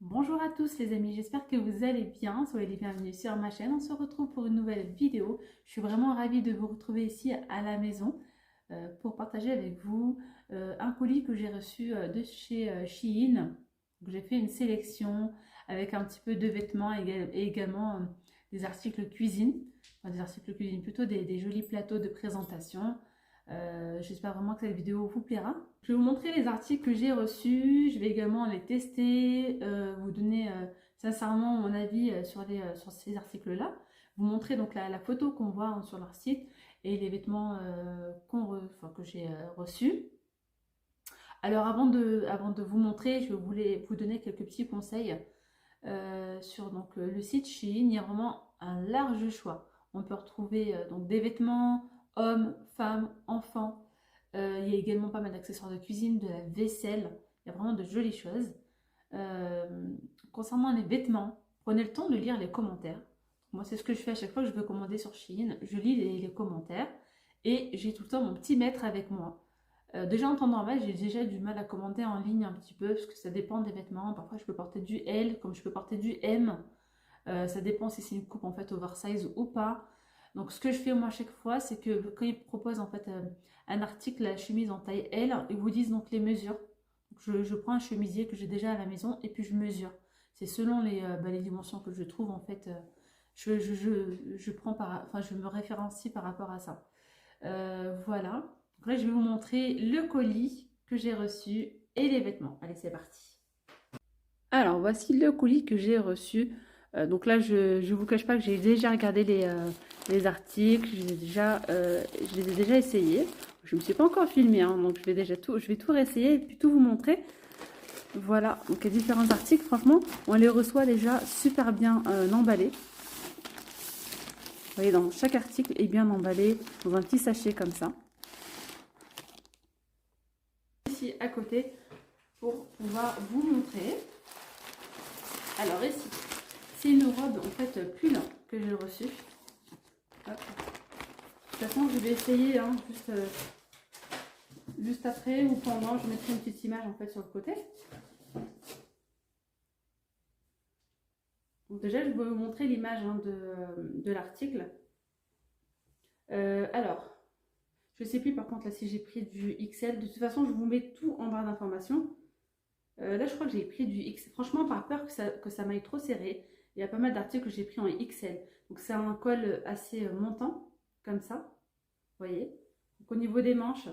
Bonjour à tous les amis, j'espère que vous allez bien, soyez les bienvenus sur ma chaîne. On se retrouve pour une nouvelle vidéo. Je suis vraiment ravie de vous retrouver ici à la maison pour partager avec vous un colis que j'ai reçu de chez Shein. J'ai fait une sélection avec un petit peu de vêtements et également des articles cuisine, enfin des articles cuisine, plutôt des jolis plateaux de présentation. J'espère vraiment que cette vidéo vous plaira. Je vais vous montrer les articles que j'ai reçus. Je vais également les tester, vous donner sincèrement mon avis sur ces articles-là. Vous montrer donc la photo qu'on voit sur leur site et les vêtements que j'ai reçus. Alors avant de vous montrer, je voulais vous donner quelques petits conseils sur le site Shein. Il y a vraiment un large choix. On peut retrouver donc des vêtements hommes, femmes, enfants. Il y a également pas mal d'accessoires de cuisine, de la vaisselle. Il y a vraiment de jolies choses. Euh, Concernant les vêtements, prenez le temps de lire les commentaires. Moi, c'est ce que je fais à chaque fois que je veux commander sur Shein. Je lis les commentaires et j'ai tout le temps mon petit maître avec moi. Déjà en temps normal, j'ai déjà du mal à commander en ligne un petit peu parce que ça dépend des vêtements. Parfois, je peux porter du L comme je peux porter du M. Ça dépend si c'est une coupe en fait oversize ou pas. Donc, ce que je fais moi à chaque fois, c'est que quand ils proposent en fait un article, la chemise en taille L, ils vous disent donc les mesures. Donc, je prends un chemisier que j'ai déjà à la maison et puis je mesure. C'est selon les dimensions que je trouve en fait. Je prends enfin, je me référencie par rapport à ça. Voilà. Donc là, je vais vous montrer le colis que j'ai reçu et les vêtements. Allez, c'est parti. Alors, voici le colis que j'ai reçu. Donc là, je ne vous cache pas que j'ai déjà regardé les articles, je les ai déjà essayés. Je ne me suis pas encore filmée, hein, donc je vais tout réessayer et puis tout vous montrer. Voilà, donc les différents articles, franchement, on les reçoit déjà super bien emballés. Vous voyez, dans chaque article est bien emballé dans un petit sachet comme ça. Ici à côté pour pouvoir vous montrer. Alors ici, c'est une robe en fait pull que j'ai reçue. Hop. De toute façon, je vais essayer hein, juste après ou pendant. Je mettrai une petite image en fait sur le côté. Donc déjà, je vais vous montrer l'image hein, de l'article. Alors, je ne sais plus par contre là si j'ai pris du XL. De toute façon, je vous mets tout en barre d'informations. Là, je crois que j'ai pris du XL. Franchement, par peur que ça m'aille trop serré, il y a pas mal d'articles que j'ai pris en XL. Donc, c'est un col assez montant, comme ça. Vous voyez. Donc, au niveau des manches,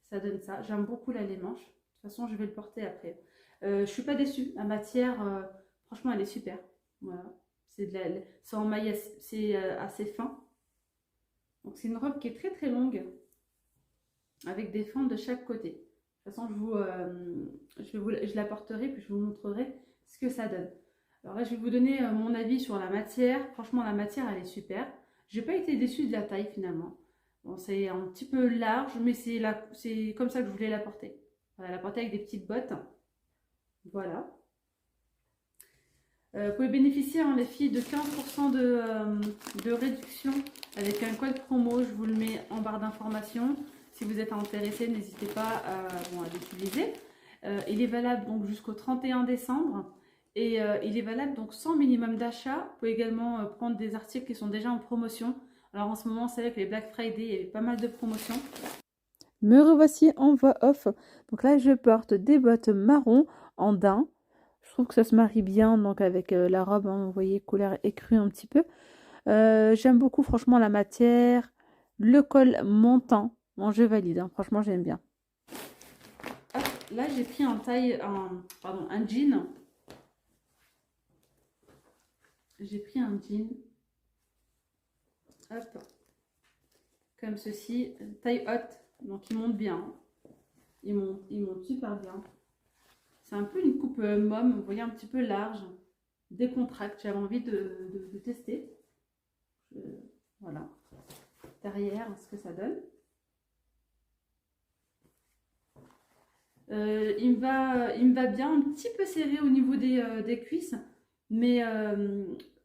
ça donne ça. J'aime beaucoup là les manches. De toute façon, je vais le porter après. Je suis pas déçue. La matière, franchement, elle est super. Voilà. C'est en maille, c'est assez fin. Donc, c'est une robe qui est très très longue, avec des fentes de chaque côté. De toute façon, je la porterai puis je vous montrerai ce que ça donne. Alors là, je vais vous donner mon avis sur la matière. Franchement, la matière, elle est super. J'ai pas été déçue de la taille finalement. Bon, c'est un petit peu large, mais c'est comme ça que je voulais la porter. Voilà, la porter avec des petites bottes. Voilà. Vous pouvez bénéficier, hein, les filles, de 15% de réduction avec un code promo. Je vous le mets en barre d'informations. Si vous êtes intéressé, n'hésitez pas à l'utiliser. Il est valable donc jusqu'au 31 décembre et il est valable donc sans minimum d'achat. Vous pouvez également prendre des articles qui sont déjà en promotion. Alors en ce moment, c'est vrai que les Black Friday, il y avait pas mal de promotions. Me revoici en voix off. Donc là, je porte des bottes marron en daim. Je trouve que ça se marie bien donc avec la robe, hein, vous voyez, couleur écrue un petit peu. J'aime beaucoup franchement la matière, le col montant. Bon, je valide, hein, franchement j'aime bien. Hop, là j'ai pris un jean. J'ai pris un jean. Hop, comme ceci, taille haute. Donc il monte bien. Il monte super bien. C'est un peu une coupe môme, vous voyez, un petit peu large, décontracte. J'avais envie de tester. Voilà. Derrière, ce que ça donne. Il me va bien, un petit peu serré au niveau des cuisses, mais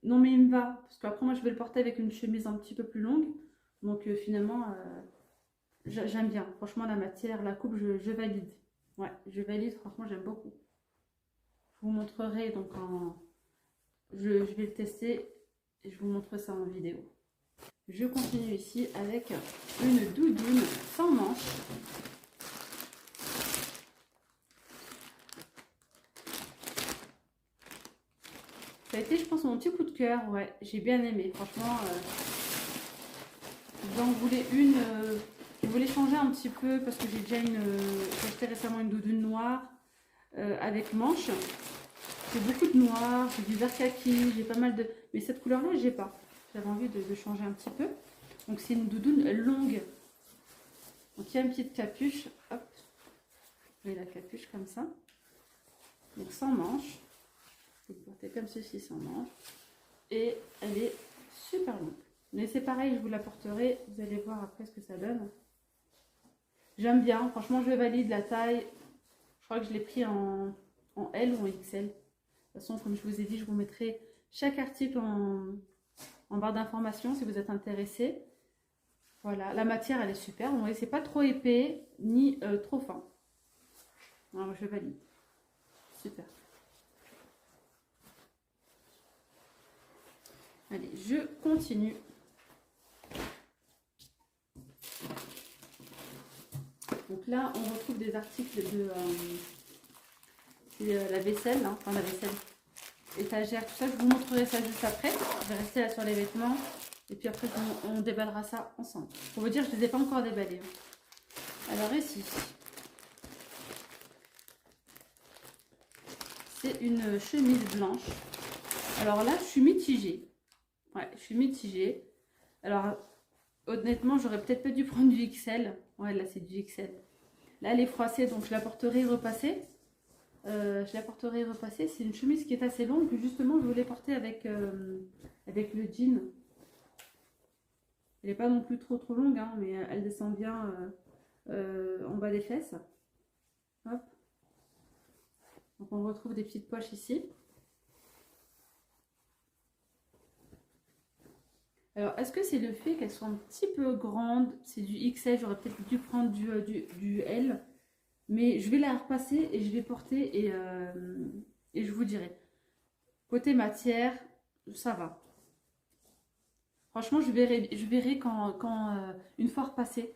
non, mais il me va. Parce qu'après, moi, je vais le porter avec une chemise un petit peu plus longue. Donc, finalement, j'aime bien. Franchement, la matière, la coupe, je valide. Ouais, je valide. Franchement, j'aime beaucoup. vous montrerai donc je vais le tester et je vous montre ça en vidéo. Je continue ici avec une doudoune sans manches. Ça a été, je pense, mon petit coup de cœur. Ouais, j'ai bien aimé. Franchement, j'en voulais une. Je voulais changer un petit peu parce que j'ai déjà j'ai acheté récemment une doudoune noire avec manches. J'ai beaucoup de noir, j'ai du vert kaki, j'ai pas mal de... Mais cette couleur-là, j'ai pas. J'avais envie de changer un petit peu. Donc c'est une doudoune longue. Donc il y a une petite capuche. Hop. Vous voyez la capuche comme ça. Donc sans manches. Vous portez comme ceci sans manches. Et elle est super longue. Mais c'est pareil, je vous la porterai. Vous allez voir après ce que ça donne. J'aime bien. Franchement, je valide la taille. Je crois que je l'ai pris en L ou en XL. De toute façon, comme je vous ai dit, je vous mettrai chaque article en barre d'informations si vous êtes intéressé. Voilà, la matière, elle est super. Vous voyez, c'est pas trop épais ni trop fin. Alors, je valide. Super. Allez, je continue. Donc là, on retrouve des articles de la vaisselle, hein, enfin la vaisselle, étagère, tout ça. Je vous montrerai ça juste après. Je vais rester là sur les vêtements. Et puis après, on déballera ça ensemble. Pour vous dire, je ne les ai pas encore déballés. Alors ici, c'est une chemise blanche. Alors là, je suis mitigée. Ouais, je suis mitigée. Alors, honnêtement, j'aurais peut-être pas dû prendre du XL. Ouais, là, c'est du XL. Là, elle est froissée, donc je la porterai repassée. C'est une chemise qui est assez longue. Justement, je voulais porter avec le jean. Elle n'est pas non plus trop longue, hein, mais elle descend bien en bas des fesses. Hop. Donc on retrouve des petites poches ici. Alors, est-ce que c'est le fait qu'elles soient un petit peu grandes? C'est du XL, j'aurais peut-être dû prendre du L. Mais je vais la repasser et je vais porter et je vous dirai. Côté matière, ça va. Franchement, je verrai quand une fois repassée,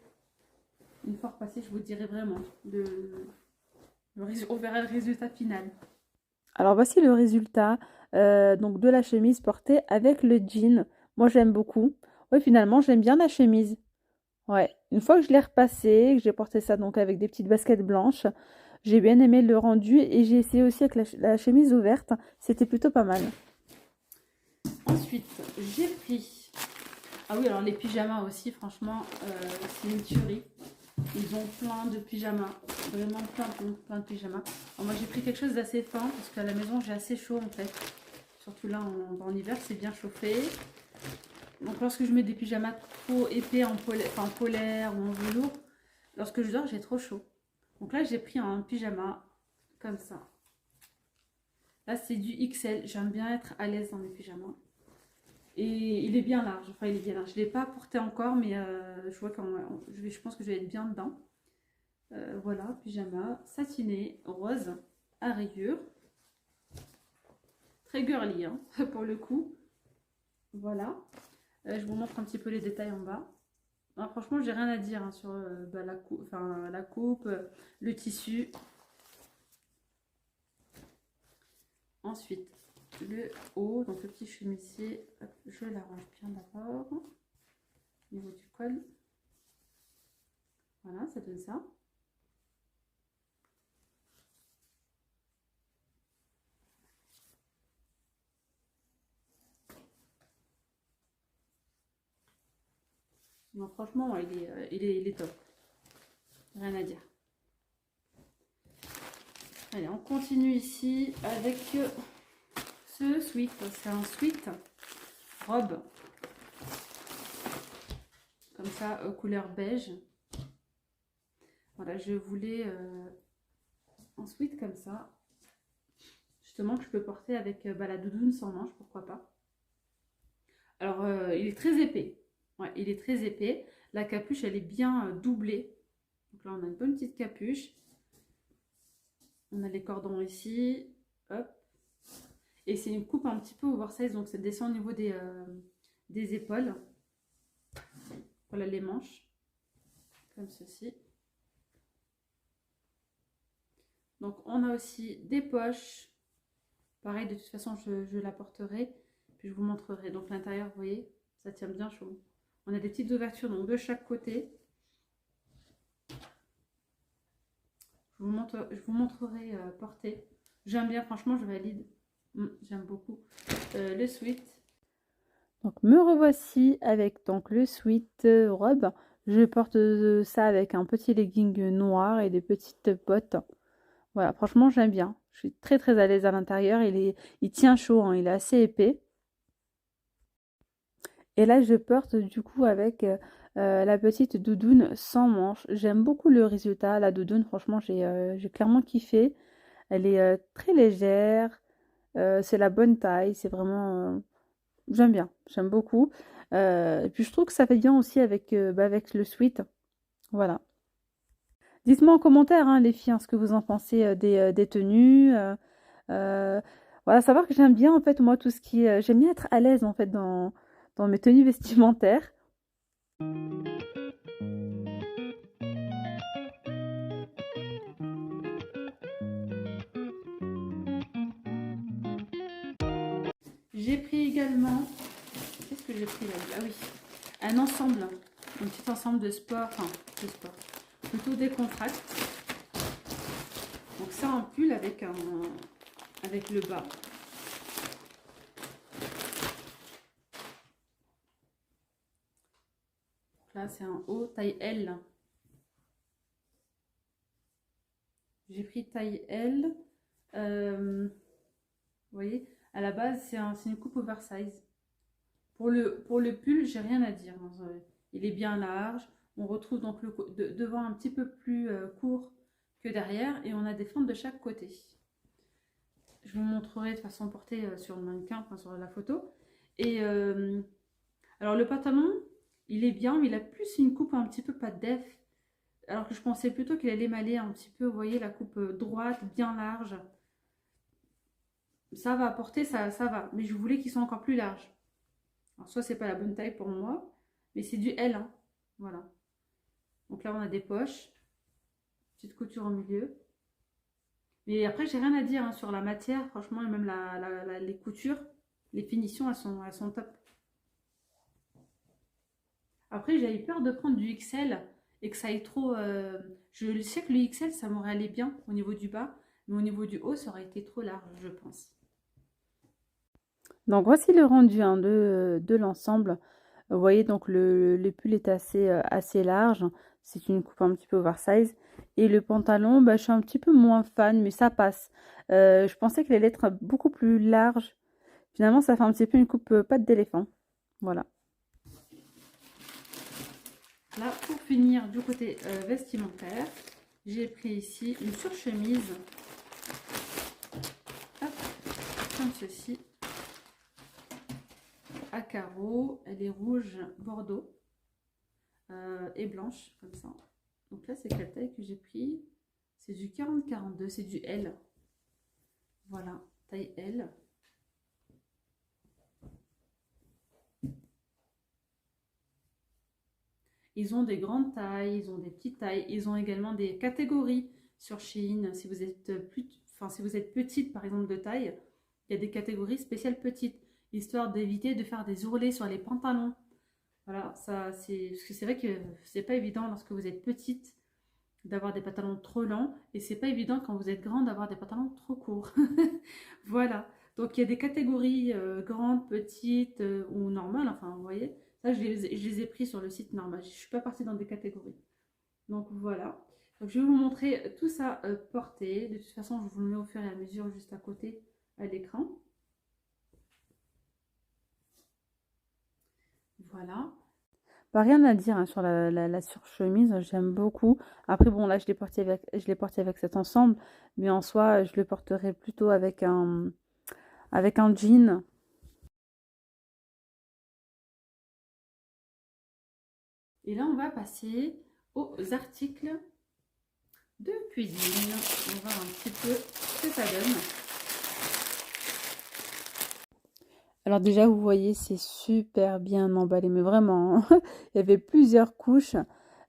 je vous dirai vraiment. On verra le résultat final. Alors voici le résultat donc de la chemise portée avec le jean. Moi j'aime beaucoup. Oui, finalement j'aime bien la chemise. Ouais, une fois que je l'ai repassée, que j'ai porté ça donc avec des petites baskets blanches, j'ai bien aimé le rendu et j'ai essayé aussi avec la chemise ouverte. C'était plutôt pas mal. Ensuite, j'ai pris... Ah oui, alors les pyjamas aussi, franchement, c'est une tuerie. Ils ont plein de pyjamas, vraiment plein de pyjamas. Alors moi j'ai pris quelque chose d'assez fin parce qu'à la maison j'ai assez chaud en fait. Surtout là en hiver c'est bien chauffé. Donc lorsque je mets des pyjamas trop épais en polaire ou en velours, lorsque je dors j'ai trop chaud. Donc là j'ai pris un pyjama comme ça. Là c'est du XL, j'aime bien être à l'aise dans les pyjamas. Et il est bien large, enfin il est bien large. Je ne l'ai pas porté encore mais je vois je pense que je vais être bien dedans. Voilà, pyjama satiné, rose, à rayures. Très girly, hein, pour le coup. Voilà. Je vous montre un petit peu les détails en bas. Alors, franchement, j'ai rien à dire hein, sur la coupe, le tissu. Ensuite, le haut, donc le petit chemisier, je l'arrange bien d'abord. Au niveau du col. Voilà, ça donne ça. Non, franchement, il est top. Rien à dire. Allez, on continue ici avec ce sweat. C'est un sweat robe. Comme ça, couleur beige. Voilà, je voulais un sweat comme ça. Justement, que je peux porter avec la doudoune sans manche, pourquoi pas. Alors, il est très épais. Ouais, il est très épais. La capuche, elle est bien doublée. Donc là, on a une bonne petite capuche. On a les cordons ici. Hop. Et c'est une coupe un petit peu oversize, donc ça descend au niveau des épaules. Voilà les manches, comme ceci. Donc on a aussi des poches. Pareil, de toute façon, je la porterai. Puis je vous montrerai. Donc l'intérieur, vous voyez, ça tient bien chaud. On a des petites ouvertures donc de chaque côté. Je vous montrerai porter. J'aime bien, franchement, je valide. J'aime beaucoup le sweat. Donc me revoici avec donc le sweat robe. Je porte ça avec un petit legging noir et des petites bottes. Voilà, franchement j'aime bien. Je suis très très à l'aise à l'intérieur. Il tient chaud, hein, il est assez épais. Et là je porte du coup avec la petite doudoune sans manches. J'aime beaucoup le résultat. La doudoune, franchement j'ai clairement kiffé. Elle est très légère. C'est la bonne taille. C'est vraiment... j'aime bien, j'aime beaucoup. Et puis je trouve que ça fait bien aussi avec le sweat. Voilà. Dites-moi en commentaire, hein, les filles, hein, ce que vous en pensez des tenues. Euh, voilà, savoir que j'aime bien en fait moi tout ce qui est... j'aime bien être à l'aise en fait dans mes tenues vestimentaires. J'ai pris également... Qu'est-ce que j'ai pris là? Ah oui, un ensemble. Un petit ensemble de sport. Enfin, de sport. Plutôt décontracté. Donc ça en pull avec le bas. Là c'est un haut taille L. J'ai pris taille L. Vous voyez, à la base c'est une coupe oversize. Pour le pull, j'ai rien à dire. Il est bien large. On retrouve donc devant un petit peu plus court que derrière. Et on a des fentes de chaque côté. Je vous montrerai de façon portée sur le mannequin, enfin sur la photo. Et alors le pantalon, il est bien, mais il a plus une coupe un petit peu pas de def. Alors que je pensais plutôt qu'il allait m'aller un petit peu, vous voyez, la coupe droite, bien large. Ça va porter, ça va. Mais je voulais qu'il soit encore plus large. Alors soit c'est pas la bonne taille pour moi, mais c'est du L, hein. Voilà. Donc là on a des poches, petite couture au milieu. Mais après j'ai rien à dire hein, sur la matière, franchement, et même les coutures, les finitions elles sont top. Après j'ai eu peur de prendre du XL et que ça aille trop. Je sais que le XL ça m'aurait allé bien au niveau du bas, mais au niveau du haut ça aurait été trop large, je pense. Donc voici le rendu hein, de l'ensemble. Vous voyez donc le pull est assez large. C'est une coupe un petit peu oversize. Et le pantalon, bah, je suis un petit peu moins fan, mais ça passe. Je pensais qu'il allait être beaucoup plus large. Finalement, ça fait un petit peu une coupe patte d'éléphant. Voilà. Là, pour finir du côté vestimentaire, j'ai pris ici une surchemise. Hop, comme ceci. À carreaux, elle est rouge bordeaux et blanche, comme ça. Donc là, c'est quelle taille que j'ai pris? C'est du 40-42, c'est du L. Voilà, taille L. Ils ont des grandes tailles, ils ont des petites tailles, ils ont également des catégories sur Shein. Si vous êtes si vous êtes petite par exemple de taille, il y a des catégories spéciales petites, histoire d'éviter de faire des ourlets sur les pantalons. Voilà, ça c'est parce que c'est vrai que c'est pas évident lorsque vous êtes petite d'avoir des pantalons trop longs et c'est pas évident quand vous êtes grande d'avoir des pantalons trop courts. Voilà. Donc il y a des catégories grandes, petites ou normales, enfin vous voyez. Ça je les ai pris sur le site normal. Je suis pas partie dans des catégories. Donc voilà. Donc, je vais vous montrer tout ça porté. De toute façon, je vous le mets au fur et à mesure juste à côté à l'écran. Voilà. Pas rien à dire hein, sur la surchemise, j'aime beaucoup. Après, bon, là, je l'ai porté avec cet ensemble, mais en soi, je le porterai plutôt avec un jean. Et là, on va passer aux articles de cuisine. On va voir un petit peu ce que ça donne. Alors déjà, vous voyez, c'est super bien emballé, mais vraiment, hein. Il y avait plusieurs couches.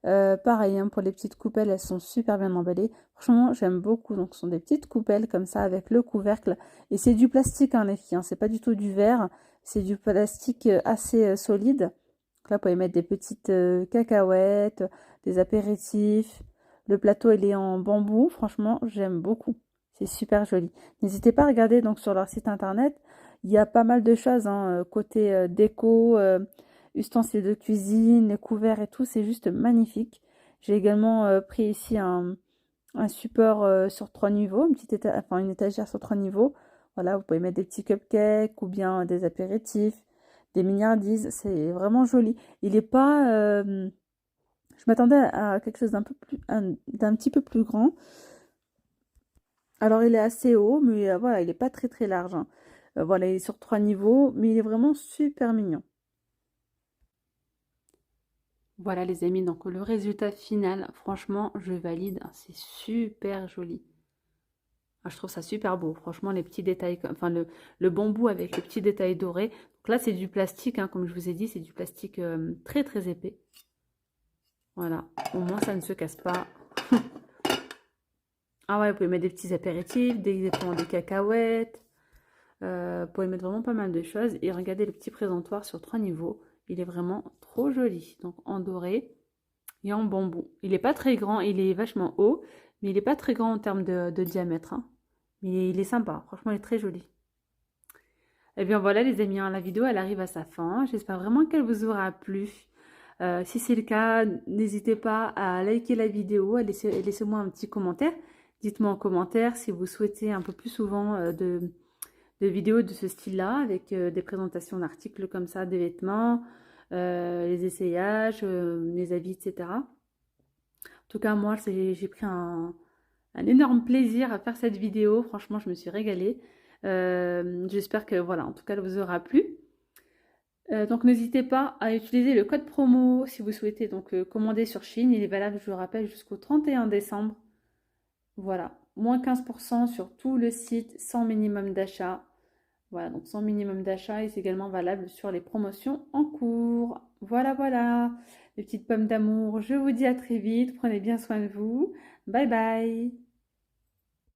Pareil, hein, pour les petites coupelles, elles sont super bien emballées. Franchement, j'aime beaucoup. Donc, ce sont des petites coupelles comme ça avec le couvercle. Et c'est du plastique, hein, les filles, hein. C'est pas du tout du verre. C'est du plastique assez solide. Donc là, vous pouvez mettre des petites cacahuètes, des apéritifs. Le plateau, il est en bambou. Franchement, j'aime beaucoup. C'est super joli. N'hésitez pas à regarder donc sur leur site internet. Il y a pas mal de choses, hein, côté déco, ustensiles de cuisine, les couverts et tout, c'est juste magnifique. J'ai également pris ici un support sur 3 niveaux, enfin, une étagère sur 3 niveaux. Voilà, vous pouvez mettre des petits cupcakes ou bien des apéritifs, des mignardises, c'est vraiment joli. Il est pas, je m'attendais à quelque chose d'un petit peu plus grand. Alors il est assez haut, mais voilà, il n'est pas très très large, hein. Voilà, il est sur 3 niveaux, mais il est vraiment super mignon. Voilà les amis, donc le résultat final, franchement, je valide, hein, c'est super joli. Ah, je trouve ça super beau, franchement, les petits détails, enfin le bambou avec les petits détails dorés. Donc là, c'est du plastique, hein, comme je vous ai dit, c'est du plastique très très épais. Voilà, au moins ça ne se casse pas. Ah ouais, vous pouvez mettre des petits apéritifs, des cacahuètes. Vous pouvez mettre vraiment pas mal de choses. Et regardez le petit présentoir sur 3 niveaux. Il est vraiment trop joli. Donc en doré et en bambou. Il n'est pas très grand, il est vachement haut. Mais il n'est pas très grand en termes de diamètre, hein. Mais il est sympa. Franchement, il est très joli. Et bien voilà les amis, hein, la vidéo elle arrive à sa fin. J'espère vraiment qu'elle vous aura plu. Si c'est le cas, n'hésitez pas à liker la vidéo, laissez-moi un petit commentaire. Dites-moi en commentaire si vous souhaitez un peu plus souvent de vidéos de ce style-là, avec des présentations d'articles comme ça, des vêtements, les essayages, les avis, etc. En tout cas, moi, j'ai pris un énorme plaisir à faire cette vidéo. Franchement, je me suis régalée. J'espère que, voilà, en tout cas, elle vous aura plu. Donc, n'hésitez pas à utiliser le code promo si vous souhaitez donc commander sur Chine. Il est valable, je le rappelle, jusqu'au 31 décembre. Voilà, moins 15% sur tout le site sans minimum d'achat. Voilà, donc sans minimum d'achat et c'est également valable sur les promotions en cours. Voilà, voilà, les petites pommes d'amour. Je vous dis à très vite. Prenez bien soin de vous. Bye bye.